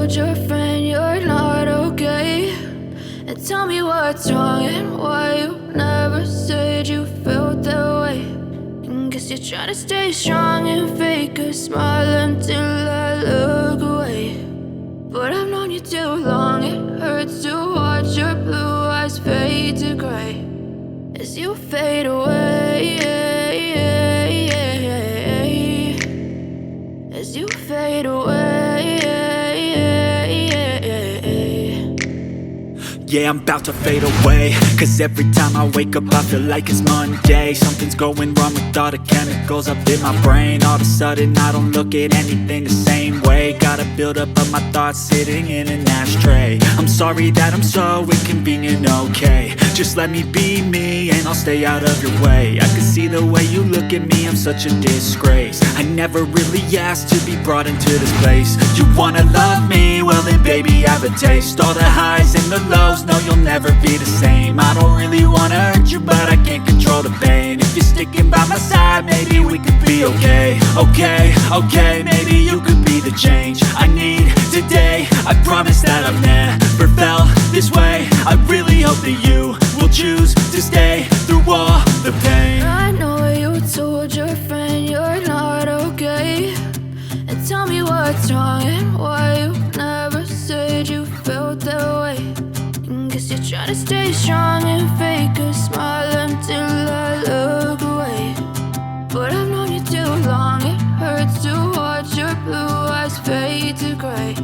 told your friend you're not okay? And tell me what's wrong and why you never said you felt that way. And guess you're trying to stay strong and fake a smile until I look away. But I've known you too long, it hurts to watch your blue eyes fade to gray as you fade away, as you fade away. Yeah, I'm about to fade away, cause every time I wake up I feel like it's Monday. Something's going wrong with all the chemicals up in my brain. All of a sudden I don't look at anything the same way. Got a build up of my thoughts sitting in an ashtray. I'm sorry that I'm so inconvenient, okay? Just let me be me and I'll stay out of your way. I can see the way you look at me, I'm such a disgrace. I never really asked to be brought into this place. You wanna love me? Well then baby, have a taste. All the highs and the lows, no, you'll never be the same. I don't really wanna hurt you, but I can't control the pain. If you're sticking by my side, maybe we could be okay. Okay, maybe you could be the change I need today. I promise that I've never felt this way. I really hope that you will choose to stay through all the pain. I know you told your friend you're not okay. And tell me what's wrong and why you never said you felt that way. And guess you're trying to stay strong and fake a smile until I look away. But I've known you too long, it hurts to watch your blue eyes fade to gray